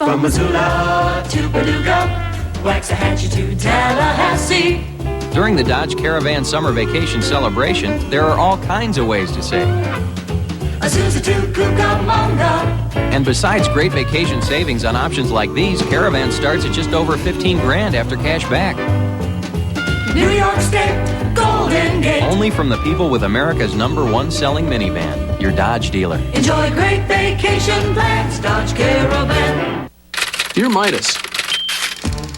From Missoula to Paducah, Waxahachie to Tallahassee. During the Dodge Caravan Summer Vacation Celebration, there are all kinds of ways to save. Azusa to Cucamonga. And besides great vacation savings on options like these, Caravan starts at just over $15,000 after cash back. New York State, Golden Gate. Only from the people with America's #1 selling minivan, your Dodge dealer. Enjoy great vacation plans, Dodge Caravan. Dear Midas,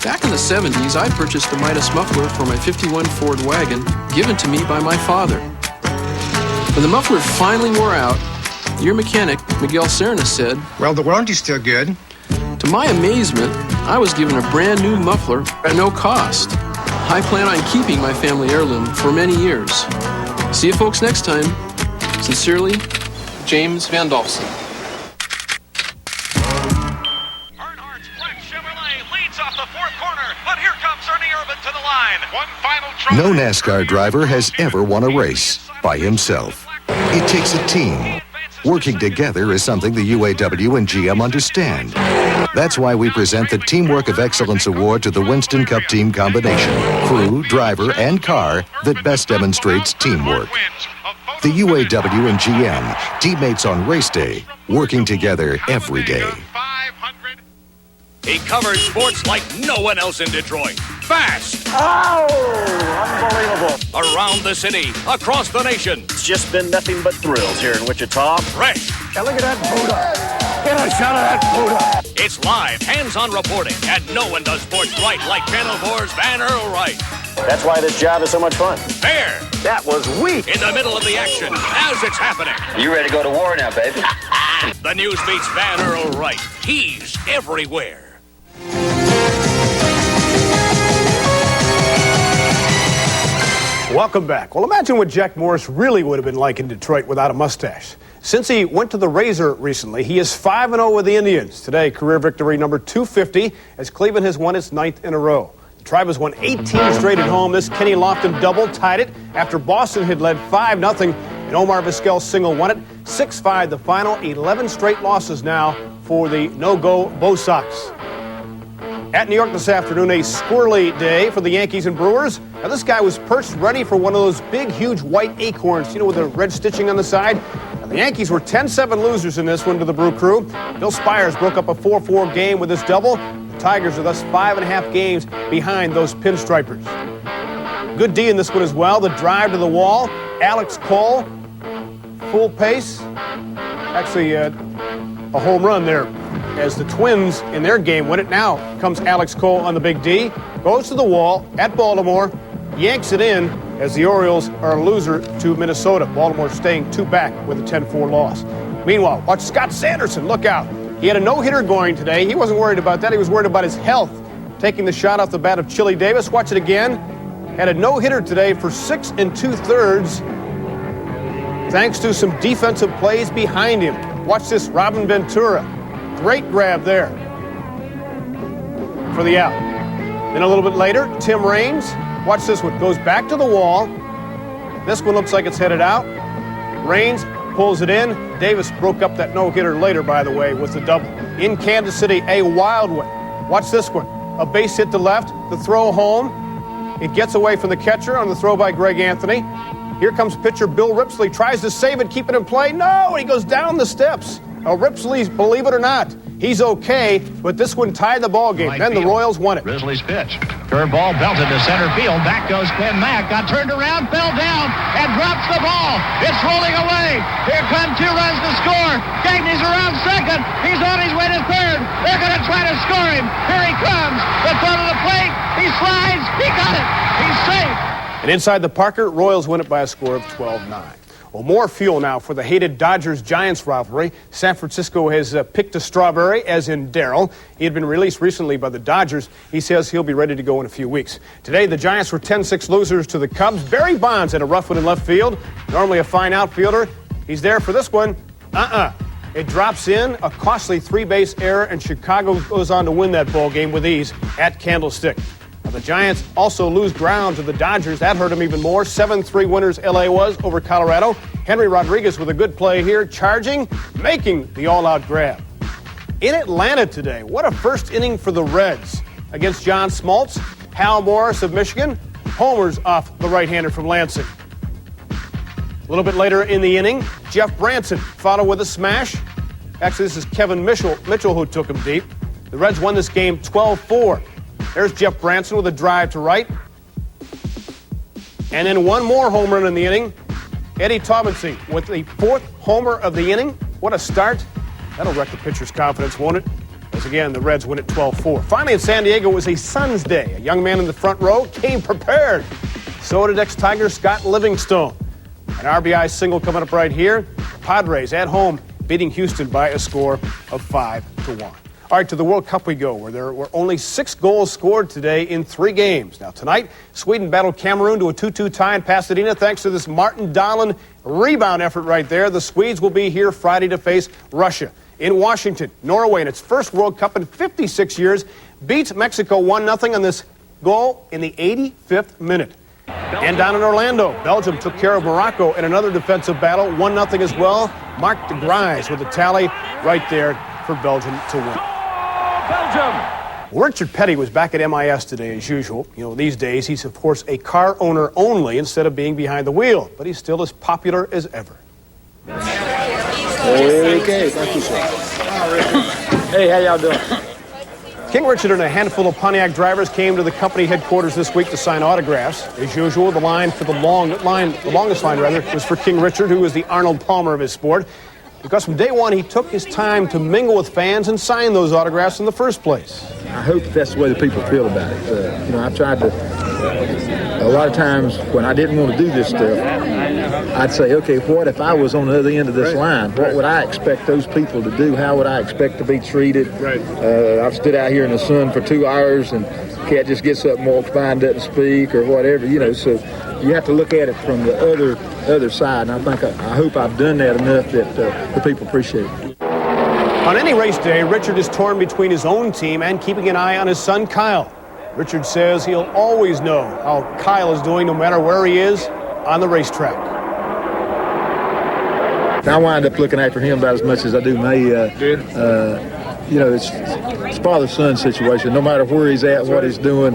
back in the 70s, I purchased a Midas muffler for my '51 Ford wagon, given to me by my father. When the muffler finally wore out, your mechanic, Miguel Serna, said, "Well, the warranty's still good." To my amazement, I was given a brand new muffler at no cost. I plan on keeping my family heirloom for many years. See you folks next time. Sincerely, James Van Dolphin. Earnhardt's black Chevrolet leads off the fourth corner, but here comes Ernie Irvan to the line. One final try. No NASCAR driver has ever won a race by himself. It takes a team. Working together is something the UAW and GM understand. That's why we present the Teamwork of Excellence Award to the Winston Cup team combination, crew, driver, and car that best demonstrates teamwork. The UAW and GM, teammates on race day, working together every day. He covers sports like no one else in Detroit. Fast. Oh, unbelievable. Around the city, across the nation. It's just been nothing but thrills here in Wichita. Fresh. Now look at that Buddha. Get a shot of that Buddha. It's live, hands-on reporting, and no one does sports right like Channel 4's Van Earl Wright. That's why this job is so much fun. There. That was weak. In the middle of the action, as it's happening. You ready to go to war now, baby? The news beats Van Earl Wright. He's everywhere. Welcome back. Well, imagine what Jack Morris really would have been like in Detroit without a mustache. Since he went to the Razor recently, he is 5-0 with the Indians. Today, career victory number 250, as Cleveland has won its 9th in a row. The Tribe has won 18 straight at home. This Kenny Lofton double tied it after Boston had led 5-0, and Omar Vizquel single won it. 6-5 the final, 11 straight losses now for the no-go Bo Sox. At New York this afternoon, a squirrely day for the Yankees and Brewers. Now, this guy was perched ready for one of those big, huge white acorns, with the red stitching on the side. Now, the Yankees were 10-7 losers in this one to the Brew Crew. Bill Spires broke up a 4-4 game with this double. The Tigers are thus 5.5 games behind those pinstripers. Good D in this one as well. The drive to the wall. Alex Cole, full pace. Actually, a home run there, as the Twins in their game win it. Now comes Alex Cole on the big D, goes to the wall at Baltimore, yanks it in, as the Orioles are a loser to Minnesota. Baltimore staying 2 back with a 10-4 loss. Meanwhile, watch Scott Sanderson, look out. He had a no-hitter going today. He wasn't worried about that. He was worried about his health. Taking the shot off the bat of Chili Davis. Watch it again. Had a no-hitter today for 6 2/3, thanks to some defensive plays behind him. Watch this, Robin Ventura. Great grab there for the out. Then a little bit later, Tim Raines. Watch this one. Goes back to the wall. This one looks like it's headed out. Raines pulls it in. Davis broke up that no-hitter later, by the way, with the double. In Kansas City, a wild one. Watch this one. A base hit to left. The throw home. It gets away from the catcher on the throw by Greg Anthony. Here comes pitcher Bill Ripsley. Tries to save it, keep it in play. No, he goes down the steps. Now, Ripsley, believe it or not, he's okay, but this one tied the ball game. Then the Royals won it. Grizzlies pitch. Curveball belted to center field. Back goes Glenn Mack. Got turned around, fell down, and drops the ball. It's rolling away. Here come 2 runs to score. Gagney's around second. He's on his way to third. They're going to try to score him. Here he comes. The throw to the plate. He slides. He got it. He's safe. And inside the Parker, Royals win it by a score of 12-9. Well, more fuel now for the hated Dodgers-Giants rivalry. San Francisco has picked a strawberry, as in Darryl. He had been released recently by the Dodgers. He says he'll be ready to go in a few weeks. Today, the Giants were 10-6 losers to the Cubs. Barry Bonds had a rough one in left field. Normally a fine outfielder. He's there for this one. It drops in, a costly 3-base error, and Chicago goes on to win that ball game with ease at Candlestick. Now, the Giants also lose ground to the Dodgers. That hurt them even more. 7-3 winners LA was over Colorado. Henry Rodriguez with a good play here, charging, making the all-out grab. In Atlanta today, what a first inning for the Reds. Against John Smoltz, Hal Morris of Michigan, homers off the right-hander from Lansing. A little bit later in the inning, Jeff Branson followed with a smash. Actually, this is Kevin Mitchell who took him deep. The Reds won this game 12-4. There's Jeff Branson with a drive to right. And then one more home run in the inning. Eddie Taubensee with the fourth homer of the inning. What a start. That'll wreck the pitcher's confidence, won't it? As again, the Reds win at 12-4. Finally in San Diego, it was a Sun's day. A young man in the front row came prepared. So did ex-Tiger Scott Livingstone. An RBI single coming up right here. Padres at home beating Houston by a score of 5-1. All right, to the World Cup we go, where there were only 6 goals scored today in 3 games. Now, tonight, Sweden battled Cameroon to a 2-2 tie in Pasadena thanks to this Martin Dahlin rebound effort right there. The Swedes will be here Friday to face Russia. In Washington, Norway, in its first World Cup in 56 years, beats Mexico 1-0 on this goal in the 85th minute. And down in Orlando, Belgium took care of Morocco in another defensive battle, 1-0 as well. Marc de Gries with the tally right there for Belgium to win. Well, Richard Petty was back at MIS today as usual. You know, these days he's, of course, a car owner only instead of being behind the wheel, but he's still as popular as ever. Okay, thank you, sir. Hey, how y'all doing? King Richard and a handful of Pontiac drivers came to the company headquarters this week to sign autographs. As usual, the longest line was for King Richard, who was the Arnold Palmer of his sport. Because from day one, he took his time to mingle with fans and sign those autographs in the first place. I hope that's the way the people feel about it. I tried to, a lot of times when I didn't want to do this stuff, I'd say, okay, what if I was on the other end of this line? What would I expect those people to do? How would I expect to be treated? I've stood out here in the sun for 2 hours and cat just gets up and walks by and doesn't speak or whatever, so you have to look at it from the other side, and I hope I've done that enough that the people appreciate it. On any race day, Richard is torn between his own team and keeping an eye on his son, Kyle. Richard says he'll always know how Kyle is doing no matter where he is on the racetrack. I wind up looking after him about as much as I do me. It's father-son situation. No matter where he's at, what he's doing,